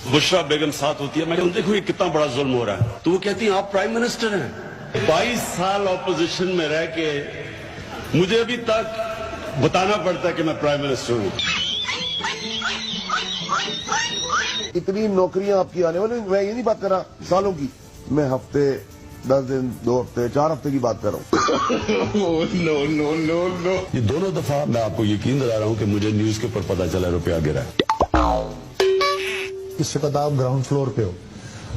बुशरा बेगम साथ होती है, मैं कहता हूं देखो ये कितना बड़ा जुल्म हो रहा है, तो वो कहती हैं आप प्राइम मिनिस्टर हैं। 22 साल ऑपोजिशन में रह के मुझे अभी तक बताना पड़ता है कि मैं प्राइम मिनिस्टर हूं। इतनी नौकरियां आपकी आने वाली, मैं ये नहीं बात कर रहा सालों की, मैं हफ्ते 10 दिन 2 हफ्ते 4 हफ्ते की बात कर रहा हूँ। नो। ये दोनों दफा मैं आपको यकीन दिला रहा हूं कि मुझे न्यूज के ऊपर पता चला रुपया गिरा है। इस वक्त आप ग्राउंड फ्लोर पे हो,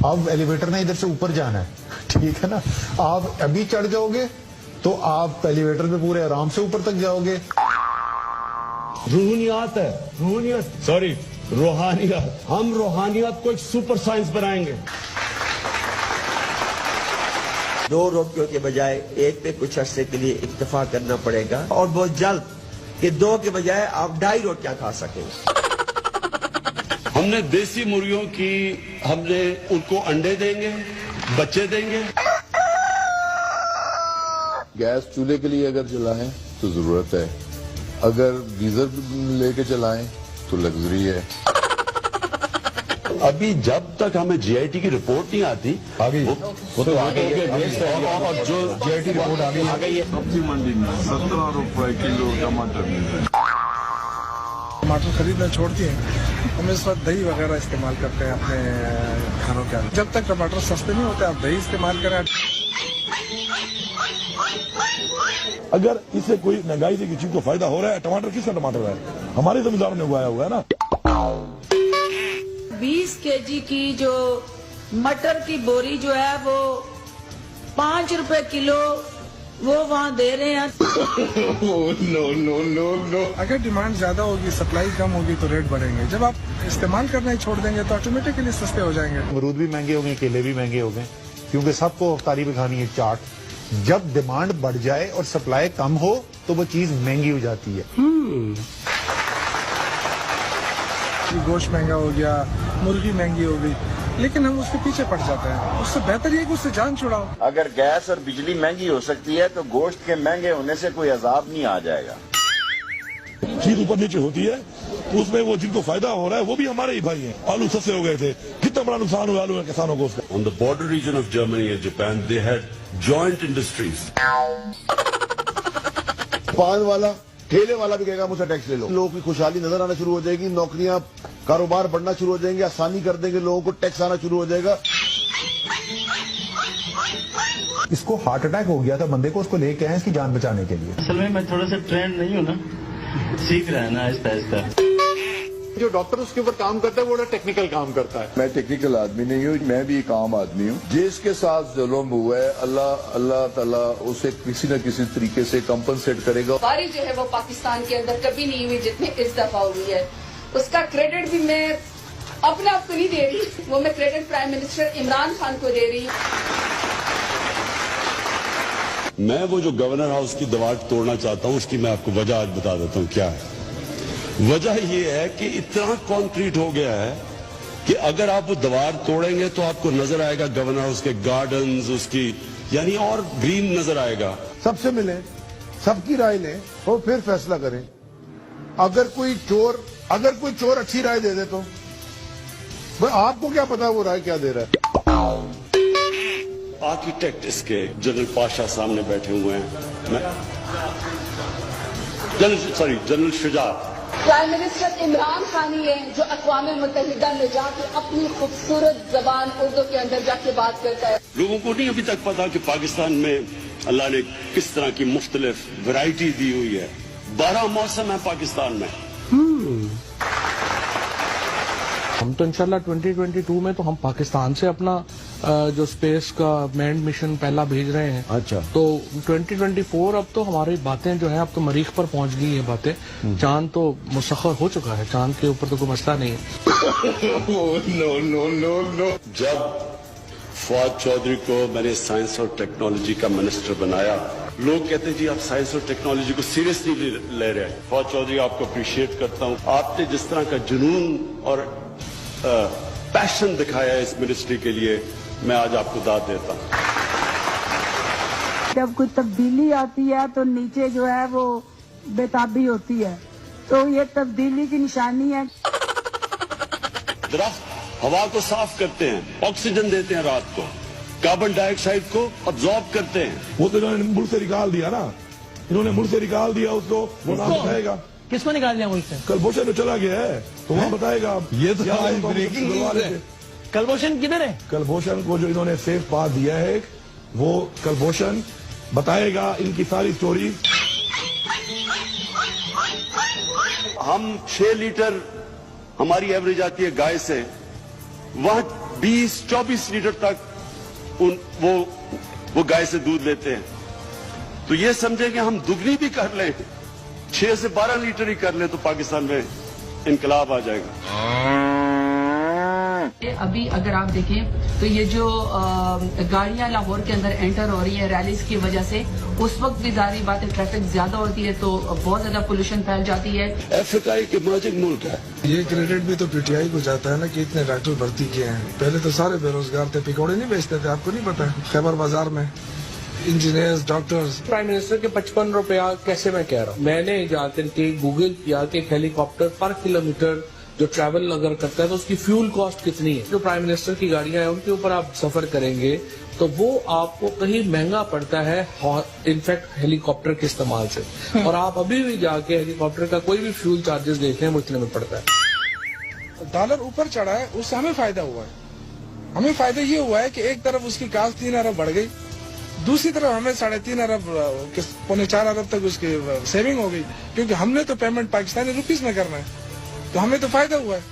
अब एलिवेटर ने इधर से ऊपर जाना है, ठीक है ना, आप अभी चढ़ जाओगे तो आप एलिवेटर में पूरे आराम से ऊपर तक जाओगे। रूहानियत है, रूहानियत, सॉरी रूहानियत, हम रूहानियत को एक सुपर साइंस बनाएंगे। 2 रोटियों के बजाय एक पे कुछ अरसे के लिए इत्तेफा करना पड़ेगा, और बहुत जल्द कि 2 के बजाय आप 2.5 रोटियां खा सकें। हमने देसी मुर्गियों की, हमने उनको अंडे देंगे, बच्चे देंगे। गैस चूल्हे के लिए अगर चलाएं तो जरूरत है, अगर गीजर लेके चलाएं तो लग्जरी है। अभी जब तक हमें जीआईटी की रिपोर्ट नहीं आती, आ गई, वो तो आ गई है, और जो जीआईटी रिपोर्ट आ गई है। सब्जी मंडी में 17 रुपए किलो टमाटर मिल रहे हैं। टमाटर खरीदना छोड़ती हैं, हम इस वक्त दही वगैरह इस्तेमाल करते हैं अपने खानों के अंदर। जब तक टमाटर सस्ते नहीं होते आप दही इस्तेमाल करें। अगर इससे कोई महंगाई से किसी को फायदा हो रहा है, टमाटर किसका टमाटर है? हमारे जमींदारों ने उगाया हुआ है ना। 20 केजी की जो मटर की बोरी जो है वो 5 रुपए किलो वो वहाँ दे रहे हैं। नो। अगर डिमांड ज्यादा होगी, सप्लाई कम होगी तो रेट बढ़ेंगे। जब आप इस्तेमाल करना ही छोड़ देंगे तो ऑटोमेटिकली सस्ते हो जाएंगे। अमरूद भी महंगे हो गए, केले भी महंगे हो गए, क्योंकि सबको अफ्तारी पे खानी है चाट। जब डिमांड बढ़ जाए और सप्लाई कम हो तो वो चीज महंगी हो जाती है। गोश्त महंगा हो गया, मुर्गी महंगी हो गई, लेकिन हम उसके पीछे पड़ जाते हैं। उससे बेहतर ये कि उससे जान छुड़ाओ। अगर गैस और बिजली महंगी हो सकती है तो गोश्त के महंगे होने से कोई अजाब नहीं आ जाएगा। चीज ऊपर नीचे होती है, उसमें वो जिनको फायदा हो रहा है वो भी हमारे ही भाई हैं। आलू सस्ते हो गए थे, कितना बड़ा नुकसान हुआ आलू किसानों को उसका। On the border region of Germany and Japan, they had joint industries. पान वाला ठेले वाला भी कहेगा मुझसे टैक्स ले लो। लोगों की खुशहाली नजर आना शुरू हो जाएगी, नौकरियां कारोबार बढ़ना शुरू हो जाएंगे, आसानी कर देंगे, लोगों को टैक्स आना शुरू हो जाएगा। इसको हार्ट अटैक हो गया था बंदे को, उसको लेके आए इसकी जान बचाने के लिए। असल में मैं थोड़ा सा ट्रेंड नहीं हूँ ना, सीख रहा है ना आहिस्ता आहिस्ता। जो डॉक्टर उसके ऊपर काम करता है वो टेक्निकल काम करता है। मैं टेक्निकल आदमी नहीं हूँ, मैं भी एक आम आदमी हूँ। जिसके साथ जुल्म हुआ है अल्लाह ताला उसे किसी न किसी तरीके से कंपनसेट करेगा। बारिश जो है वो पाकिस्तान के अंदर कभी नहीं हुई जितनी इस दफा हुई है। उसका क्रेडिट भी मैं अपने आप को नहीं दे रही, वो मैं credit prime minister Imran Khan को दे रही हूँ। मैं वो जो गवर्नर हाउस की दीवार तोड़ना चाहता हूँ, उसकी मैं आपको वजह आज बता देता हूँ क्या है। वजह ये है कि इतना कंक्रीट हो गया है कि अगर आप वो दीवार तोड़ेंगे तो आपको नजर आएगा गवर्नर हाउस के गार्डन्स, उसकी यानी और ग्रीन नजर आएगा। सबसे मिलें, सबकी राय लें और फिर फैसला करें। अगर कोई चोर अच्छी राय दे दे तो भाई आपको क्या पता वो राय क्या दे रहा है। आर्किटेक्ट इसके जनरल पाशा सामने बैठे हुए हैं, general Shujaat. Prime minister Imran Khan ही है जो अक़वाम मुत्तहिदा में जाके अपनी खूबसूरत जबान उर्दू के अंदर जाके बात करता है। लोगों को नहीं अभी तक पता कि पाकिस्तान में अल्लाह ने किस तरह की मुख्तलिफ वैरायटी दी हुई है। 12 मौसम है पाकिस्तान में। हम तो इंशाल्लाह 2022 में तो हम पाकिस्तान से अपना जो स्पेस का मैंड मिशन पहला भेज रहे हैं। अच्छा, तो 2024 अब तो हमारी बातें जो है अब तो मरीख पर पहुंच गई है बातें। चांद तो मुसख्खर हो चुका है, चांद के ऊपर तो कोई मसला नहीं है। नो। जब फवाद चौधरी को मैंने साइंस और टेक्नोलॉजी का मिनिस्टर बनाया, लोग कहते हैं जी आप साइंस और टेक्नोलॉजी को सीरियसली ले रहे हैं। फवाद चौधरी आपको अप्रिशिएट करता हूँ, आपने जिस तरह का जुनून और पैशन दिखाया है इस मिनिस्ट्री के लिए, मैं आज आपको दाद देता हूँ। जब कोई तब्दीली आती है तो नीचे जो है वो बेताबी होती है, तो ये तब्दीली की निशानी है। दरख्त हवा को साफ करते हैं, ऑक्सीजन देते हैं रात को, कार्बन डाइऑक्साइड को अब्जॉर्ब करते हैं। वो तो इन्होंने मुल्क से निकाल दिया ना, इन्होंने मुल्क से निकाल दिया उसको, वो नाम बताएगा। किसको निकाल दिया मुल्क से? कलभूषण तो चला गया है, तो वहाँ बताएगा। ये तो यहाँ आज उनको breaking बुलवा news है। लेते। कलभूषण किधर है? कलभूषण को जो इन्होंने सेफ पाथ दिया है, वो कलभूषण बताएगा इनकी सारी स्टोरी। हम 6 लीटर हमारी एवरेज आती है गाय से, वहां 20-24 लीटर तक वो गाय से दूध लेते हैं। तो ये समझे कि हम दुगनी भी कर लें, 6 से 12 लीटर ही कर लें, तो पाकिस्तान में इनकलाब आ जाएगा। अभी अगर आप देखें तो ये जो गाड़ियां लाहौर के अंदर एंटर हो रही है रैलीज की वजह से, उस वक्त भी जारी बात है ट्रैफिक ज्यादा होती है तो बहुत ज्यादा पोल्यूशन फैल जाती है। अफ्रीका एक इमर्जिंग मुल्क है। ये क्रेडिट भी तो पीटीआई को जाता है ना कि इतने डॉक्टर भर्ती किए हैं। पहले तो सारे बेरोजगार थे, पिकौड़े नहीं बेचते थे, आपको नहीं पता? खैबर बाजार में इंजीनियर्स, डॉक्टर्स। प्राइम मिनिस्टर के 55 रुपया कैसे मैं कह रहा हूँ, मैंने जाकर के गूगल किया कि हेलीकॉप्टर पर किलोमीटर जो ट्रैवल अगर करता है तो उसकी फ्यूल कॉस्ट कितनी है। जो प्राइम मिनिस्टर की गाड़ियां हैं उनके ऊपर आप सफर करेंगे तो वो आपको कहीं महंगा पड़ता है इनफैक्ट हेलीकॉप्टर के इस्तेमाल से। और आप अभी भी जाके हेलीकॉप्टर का कोई भी फ्यूल चार्जेस देख लें वो इतने में पड़ता है। डॉलर ऊपर चढ़ा है, उससे हमें फायदा हुआ है। हमें फायदा ये हुआ है कि एक तरफ उसकी कास्ट 3 अरब बढ़ गई, दूसरी तरफ हमें 3.5 अरब 4.25 अरब तक उसकी सेविंग हो गई, क्योंकि हमने तो पेमेंट पाकिस्तानी रुपीस में करना है, तो हमें तो फायदा हुआ है।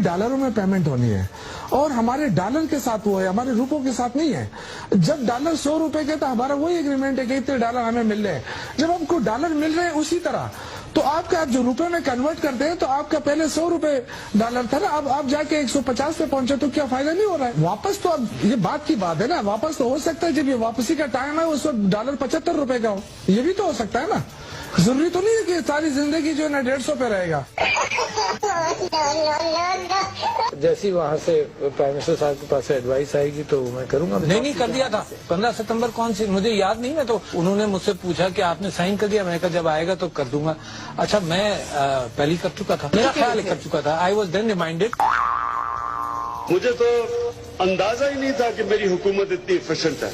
डॉलरों में पेमेंट होनी है और हमारे डॉलर के साथ वो है, हमारे रुपयों के साथ नहीं है। जब डॉलर 100 रुपए के, तो हमारा वही एग्रीमेंट है कि इतने डॉलर हमें मिल रहे हैं। जब हमको डॉलर मिल रहे हैं उसी तरह, तो आपका जो रुपए में कन्वर्ट करते हैं, तो आपका पहले 100 रुपए डॉलर था ना, अब आप जाके 150 पे पहुंचे, तो क्या फायदा नहीं हो रहा है? वापस तो अब ये बात की बात है ना, वापस तो हो सकता है, जब ये वापसी का टाइम है उस वक्त डॉलर 75 रुपए का हो, ये भी तो हो सकता है ना। जरूरी तो नहीं है कि सारी जिंदगी जो है ना 150 पे रहेगा। जैसी वहाँ से प्राइम मिनिस्टर साहब के पास एडवाइस आएगी तो मैं करूंगा। नहीं कर दिया था 15 सितंबर कौन सी मुझे याद नहीं है, तो उन्होंने मुझसे पूछा कि आपने साइन कर दिया, मैंने कहा जब आएगा तो कर दूंगा। अच्छा मैं पहले कर चुका था, मेरा ख्याल है कर चुका था। I was then reminded. मुझे तो अंदाजा ही नहीं था कि मेरी हुकूमत इतनी एफिशिएंट है।